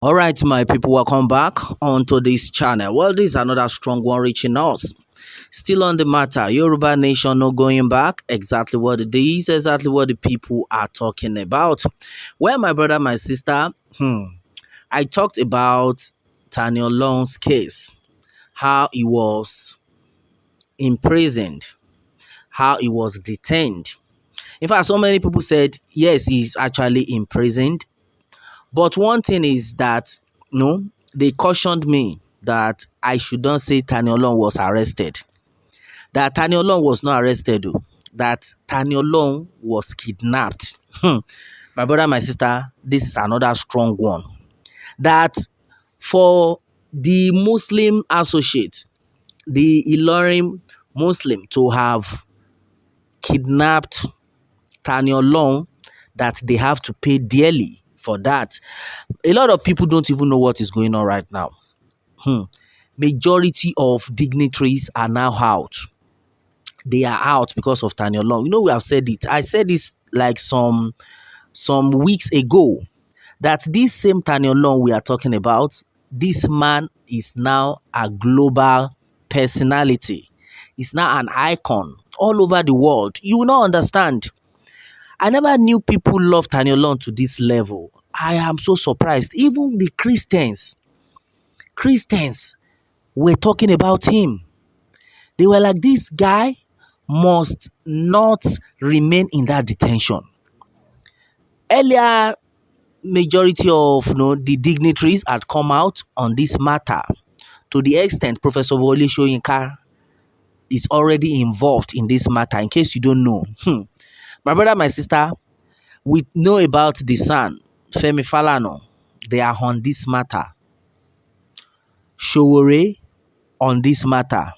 All right, my people, welcome back onto this channel. Well, this is another strong one reaching us. Still on the matter, Yoruba Nation no going back. Exactly what it is, exactly what the people are talking about. Well, my brother, my sister, I talked about Tani Olohun's case, how he was imprisoned, how he was detained. In fact, so many people said, yes, he's actually imprisoned. But one thing is that, they cautioned me that I should not say Tani Olohun was arrested. That Tani Olohun was not arrested, though. That Tani Olohun was kidnapped. My brother, my sister, this is another strong one. That for the Muslim associates, the Ilorin Muslim to have kidnapped Tani Olohun, that they have to pay dearly for that. A lot of people don't even know what is going on right now. Majority of dignitaries are now out. They are out because of Tani Olohun. We have said it. I said this like some weeks ago, that this same Tani Olohun we are talking about, this man is now a global personality. He's now an icon all over the world. You will not understand. I never knew people love Tani Olohun to this level. I am so surprised. Even the Christians were talking about him. They were like, this guy must not remain in that detention. Earlier, majority of the dignitaries had come out on this matter, to the extent Professor Wole Soyinka is already involved in this matter. In case you don't know, my brother, my sister, we know about the son, Femi Falana. They are on this matter. Showore on this matter.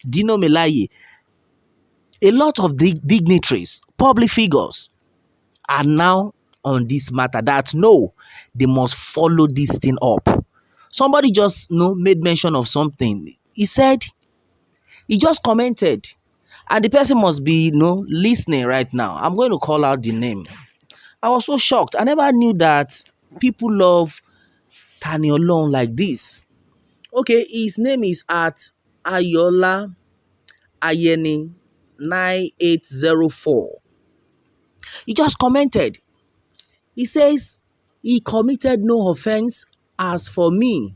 Dino Melaye. A lot of dignitaries, public figures, are now on this matter, that no, they must follow this thing up. Somebody just made mention of something. He said, he just commented, and the person must be listening right now. I'm going to call out the name. I was so shocked. I never knew that people love Tani Olohun like this. Okay, his name is at Ayola Ayeni 9804. He just commented. He says he committed no offense as for me.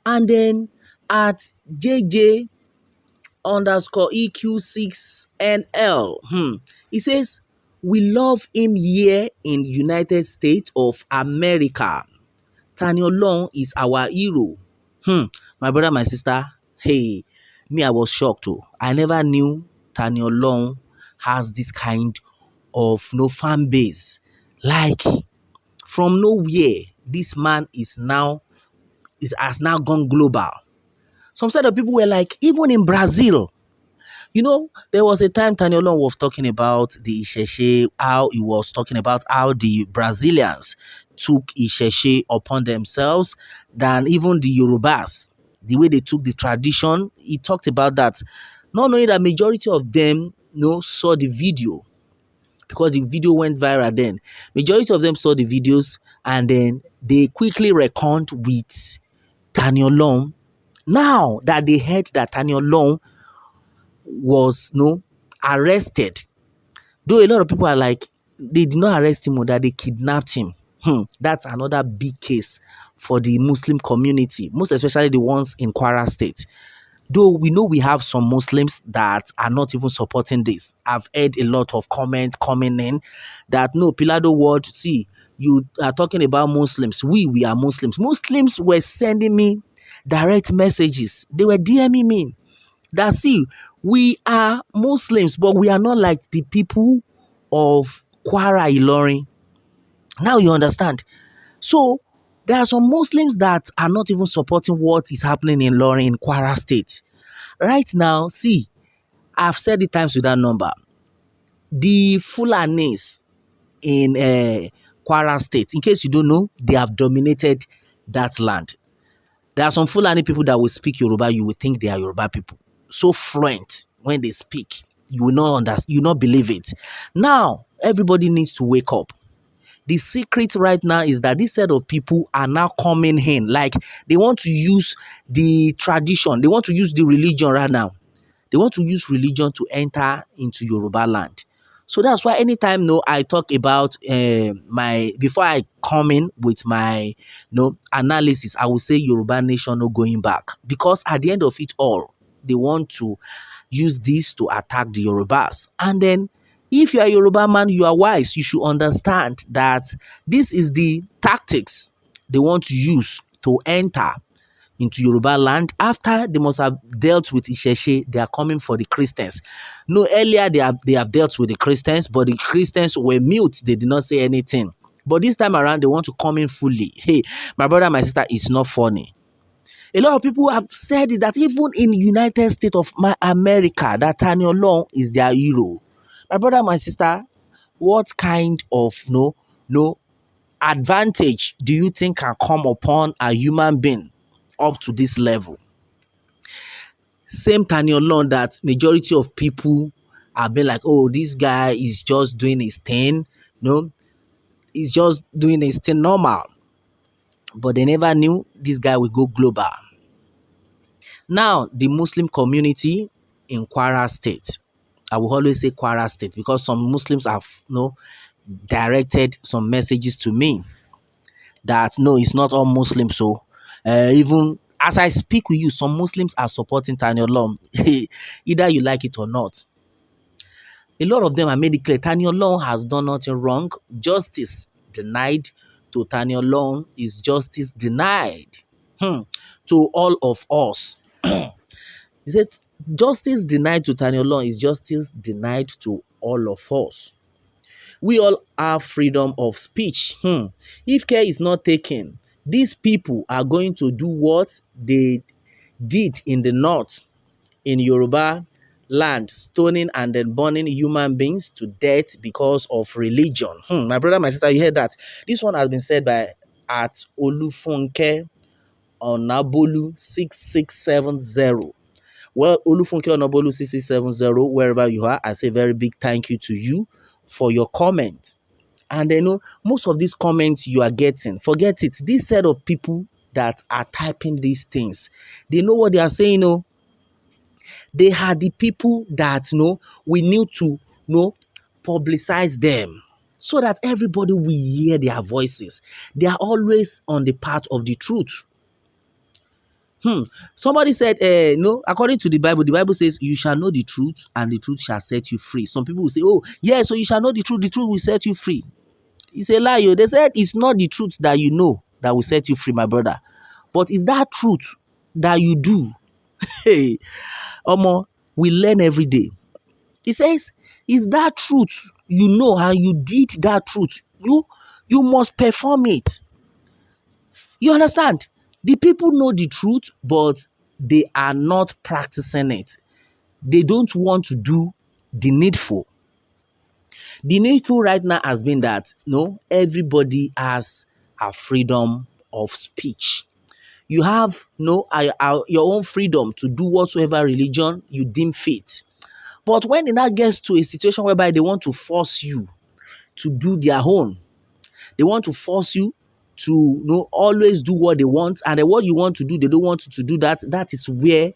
And then at JJ underscore EQ6NL, he says, we love him here in United States of America. Tani Olohun is our hero. My brother, my sister, hey, me, I was shocked too. I never knew Tani Olohun has this kind of fan base. Like, from nowhere, this man has now gone global. Some set of people were like, even in Brazil, there was a time Tani Olohun was talking about the Isheshe, how he was talking about how the Brazilians took Isheshe upon themselves than even the Yorubas. The way they took the tradition, he talked about that. Not knowing that majority of them saw the video, because the video went viral then. Majority of them saw the videos, and then they quickly reckoned with Tani Olohun. Now that they heard that Tani Olohun was arrested, though a lot of people are like, they did not arrest him, or that they kidnapped him. That's another big case for the Muslim community, most especially the ones in Kwara State. Though we know we have some Muslims that are not even supporting this. I've heard a lot of comments coming in that, no, Pilado word, see, you are talking about Muslims. We are Muslims. Muslims were sending me direct messages. They were DMing me that, see, we are Muslims, but we are not like the people of Kwara Ilorin. Now you understand. So there are some Muslims that are not even supporting what is happening in Ilorin, in Kwara State. Right now, see, I've said it times with that number. The Fulanis in Kwara State, in case you don't know, they have dominated that land. There are some Fulani people that will speak Yoruba. You will think they are Yoruba people. So fluent when they speak. You will not understand. You will not believe it. Now, everybody needs to wake up. The secret right now is that this set of people are now coming in. Like they want to use the tradition, they want to use the religion right now. They want to use religion to enter into Yoruba land. So that's why anytime no I talk about my before I come in with my analysis, I will say Yoruba nation no going back, because at the end of it all, they want to use this to attack the Yorubas. And then if you are a Yoruba man, you are wise. You should understand that this is the tactics they want to use to enter into Yoruba land. After they must have dealt with Isheshe, they are coming for the Christians. No, earlier they have dealt with the Christians, but the Christians were mute. They did not say anything. But this time around, they want to come in fully. Hey, my brother, my sister, it's not funny. A lot of people have said it, that even in United States of America, that Tani Olohun is their hero. My brother, my sister, what kind of no advantage do you think can come upon a human being up to this level? Same Tani Olohun that majority of people have been like, oh, this guy is just doing his thing, he's just doing his thing normal. But they never knew this guy will go global. Now, the Muslim community in Kwara State, I will always say Kwara State because some Muslims have directed some messages to me that no, it's not all Muslims. So even as I speak with you, some Muslims are supporting Tani Olohun, either you like it or not. A lot of them are made it clear Tani Olohun has done nothing wrong. Justice denied to Tani Olohun is justice denied to all of us. He said, justice denied to Tani Olohun is justice denied to all of us. We all have freedom of speech. If care is not taken, these people are going to do what they did in the north, in Yoruba land, stoning and then burning human beings to death because of religion. My brother, my sister, you heard that? This one has been said by at Olufunke Onabolu 6670. Well, Olufunke Onabolu 6670, wherever you are, I say very big thank you to you for your comment. And most of these comments you are getting, forget it. This set of people that are typing these things, they know what they are saying. They are the people that we need to publicize them so that everybody will hear their voices. They are always on the path of the truth. Somebody said, no, according to the Bible says, you shall know the truth and the truth shall set you free. Some people will say, oh, yeah, so you shall know the truth will set you free. It's a lie. They said it's not the truth that you know that will set you free, my brother. But it's that truth that you do. Hey, we learn every day. It says, it's that truth you know and you did that truth. You must perform it. You understand? The people know the truth, but they are not practicing it. They don't want to do the needful. The needful right now has been that everybody has a freedom of speech. You have your own freedom to do whatsoever religion you deem fit. But when it now gets to a situation whereby they want to force you to do their own, they want to force you to always do what they want, and then what you want to do, they don't want you to do that. That is where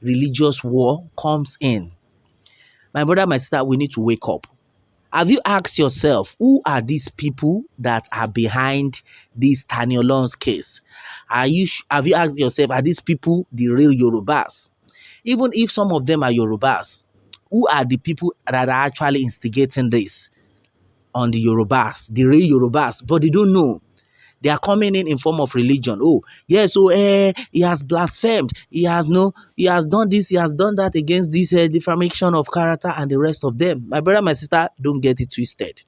religious war comes in. My brother, my sister, we need to wake up. Have you asked yourself, who are these people that are behind this Tani Olohun's case? Have you asked yourself, are these people the real Yorubas? Even if some of them are Yorubas, who are the people that are actually instigating this on the Yorubas, the real Yorubas? But they don't know. They are coming in form of religion. Oh, yeah, so he has blasphemed. He has done this, he has done that against this defamation of character and the rest of them. My brother, my sister, don't get it twisted.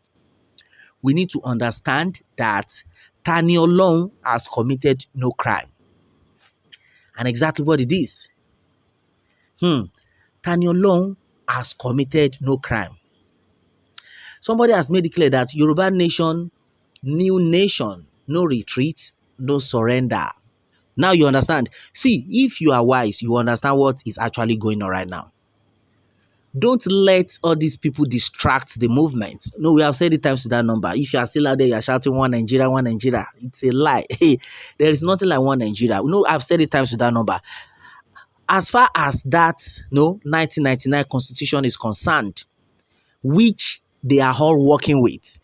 We need to understand that Tani Olohun has committed no crime. And exactly what it is. Tani Olohun has committed no crime. Somebody has made it clear that Yoruba nation, new nation, no retreat, no surrender. Now you understand. See, if you are wise, you understand what is actually going on right now. Don't let all these people distract the movement. No, we have said it times to that number. If you are still out there, you are shouting one Nigeria, one Nigeria. It's a lie. Hey, there is nothing like one Nigeria. No, I've said it times to that number. As far as that, no, 1999 constitution is concerned, which they are all working with,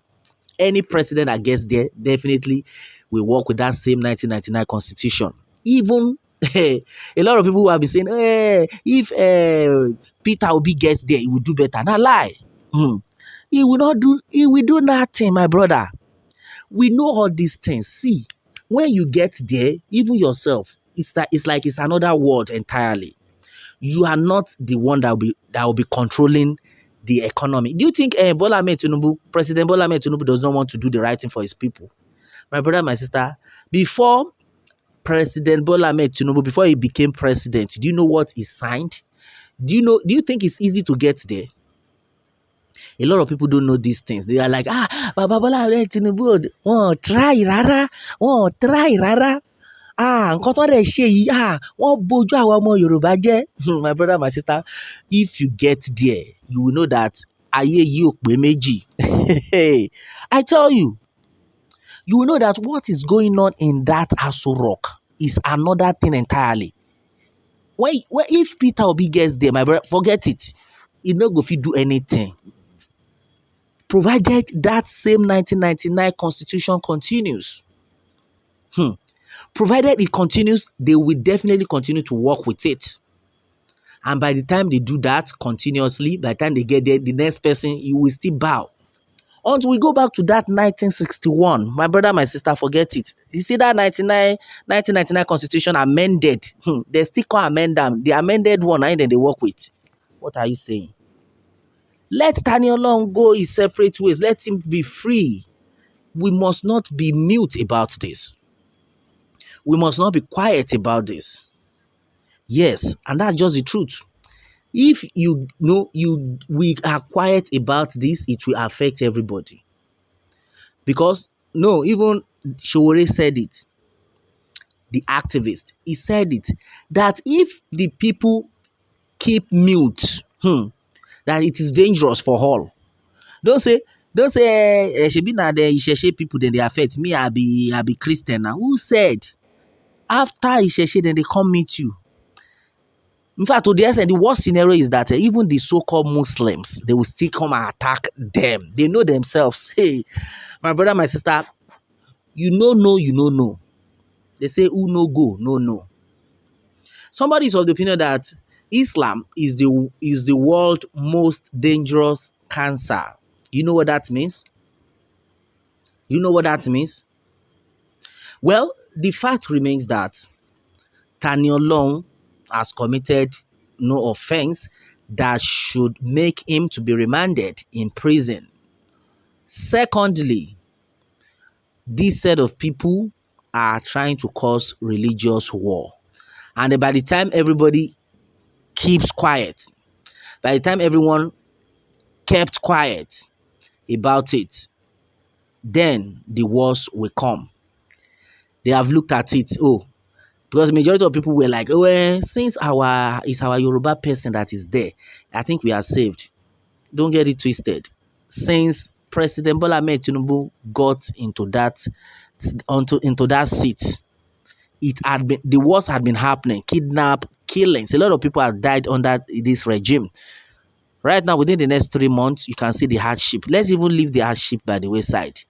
any president that gets there definitely will work with that same 1999 constitution. Even a lot of people who have been saying, if Peter Obi gets there, he will do better. Now lie. He will not do, he will do nothing, my brother. We know all these things. See, when you get there, even yourself, it's like it's another world entirely. You are not the one that will be controlling the economy. Do you think President Bola Ahmed Tinubu does not want to do the right thing for his people? My brother, my sister, before President Bola Ahmed Tinubu, before he became president, do you know what he signed? Do you think it's easy to get there? A lot of people don't know these things. They are like, Baba Bola Ahmed Tinubu, try rárá. Nǹkan tó dẹ̀ ṣe yìí, wọ́n bojú àwọn ọmọ Yorùbá jẹ́. My brother, my sister, if you get there, you will know that ayé yìí ò pé méjì. I tell you, you will know that what is going on in that Aso Rock is another thing entirely. If Peter Obi gets there, my brother, forget it. He no go fit do anything. Provided that same 1999 constitution continues. Provided it continues, they will definitely continue to work with it. And by the time they do that continuously, by the time they get there, the next person, you will still bow. Until we go back to that 1961, my brother, my sister, forget it. You see that 1999 constitution amended. They still can't amend them. The amended one, and then they work with. What are you saying? Let Tani go his separate ways. Let him be free. We must not be mute about this. We must not be quiet about this. Yes, and that's just the truth. If we are quiet about this, it will affect everybody. Because, even Showore said it, the activist, he said it, that if the people keep mute, that it is dangerous for all. Don't say, she be na the Isheshe people, then they affect me, I be Christian now. Who said? After Isheshe, then they come meet you. In fact, to the extent, the worst scenario is that even the so-called Muslims, they will still come and attack them. They know themselves. Hey, my brother, my sister, you know. They say, who no go, no. Somebody is of the opinion that Islam is the world's most dangerous cancer. You know what that means? Well, the fact remains that Tani has committed no offense that should make him to be remanded in prison. Secondly, this set of people are trying to cause religious war. And by the time everybody keeps quiet, by the time everyone kept quiet about it, then the wars will come. They have looked at it, because the majority of people were like, since it's our Yoruba person that is there, I think we are saved. Don't get it twisted. Since President Bola Ahmed Tinubu got into that seat, the wars had been happening, kidnap, killings. A lot of people have died under this regime. Right now, within the next 3 months, you can see the hardship. Let's even leave the hardship by the wayside.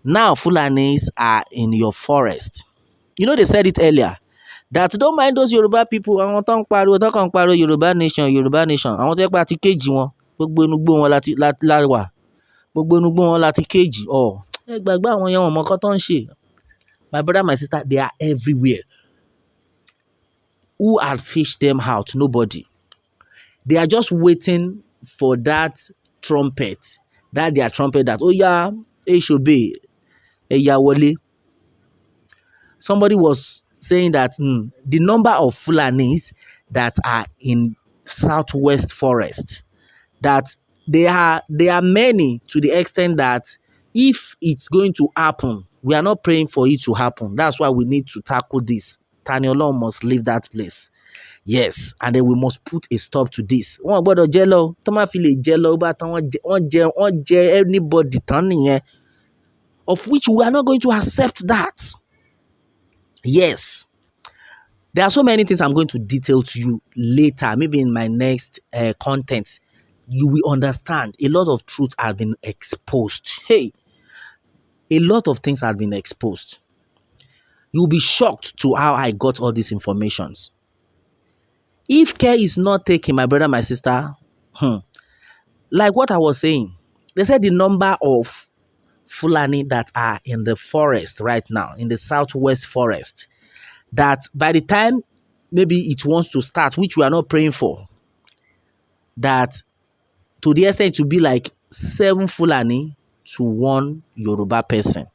Now, Fulanis are in your forest. They said it earlier, that don't mind those Yoruba people. Àwọn tó ń pariwo Yoruba nation. Àwọn tó yẹ pé àti kejì wọn, gbogbo inúgbó wọn láwà. Gbogbo inúgbó wọn láti kejì. Ẹ gbàgbé àwọn yẹn wọn mọ nǹkan tó ń ṣe. My brother, my sister, they are everywhere. Who had fished them out? Nobody. They are just waiting for that trumpet. That Eshobe, Eyawole. Somebody was saying that the number of Fulanis that are in Southwest Forest, that they are many to the extent that if it's going to happen, we are not praying for it to happen. That's why we need to tackle this. Tani must leave that place. Yes, and then we must put a stop to this. Wọ́n gbọ́dọ̀ jẹ́ lọ, tó má fi lè jẹ́ lọ bá tán wọ́n jẹ anybody tán nìyẹn, of which we are not going to accept that. Yes, there are so many things I'm going to detail to you later, maybe in my next content. You will understand a lot of truth have been exposed. Hey, a lot of things have been exposed. You'll be shocked to how I got all these informations. If care is not taken, my brother, my sister, like what I was saying, they said the number of Fulani that are in the forest right now, in the southwest forest, that by the time maybe it wants to start, which we are not praying for, that to the extent to be like 7 Fulani to 1 Yoruba person.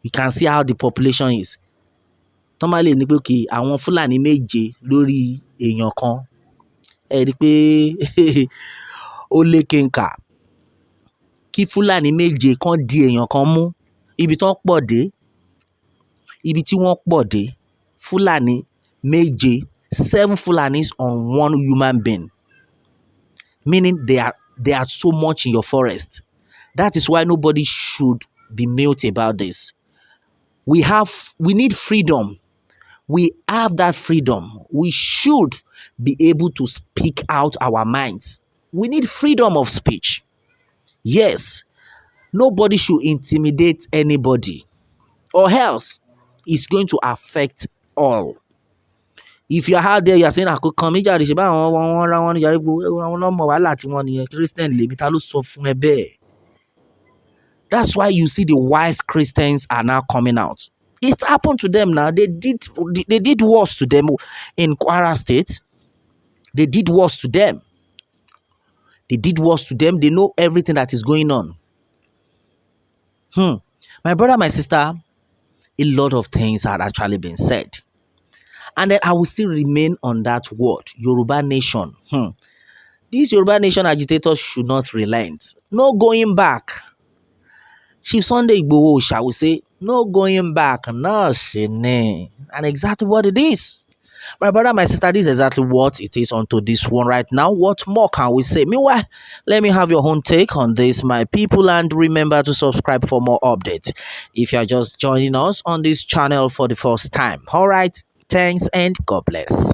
You can see how the population is. Normally ní pé kí àwọn Fulani méje lórí èèyàn kan, ẹ rí pé ó lékè nkà. Kí Fulani méje kan di èèyàn kan mú, ibi tí wọ́n pọ̀ dé, Fulani méje, 7 Fulanis on 1 human being. Meaning they are so much in your forest. That is why nobody should be mute about this. We need freedom. We have that freedom. We should be able to speak out our minds. We need freedom of speech. Yes, nobody should intimidate anybody, or else it's going to affect all. If you're out there, you're saying, I could come here, Christian, that's why you see the wise Christians are now coming out. It happened to them now. They did worse to them in Kwara State. They did worse to them. They did worse to them. They know everything that is going on. My brother, my sister, a lot of things had actually been said. And then I will still remain on that word, Yoruba Nation. These Yoruba Nation agitators should not relent. No going back. Chief Sunday Igboho, shall we say, no going back. No, and exactly what it is. My brother, my sister, this is exactly what it is onto this one right now. What more can we say? Meanwhile, let me have your own take on this, my people, and remember to subscribe for more updates if you are just joining us on this channel for the first time. All right, thanks and God bless.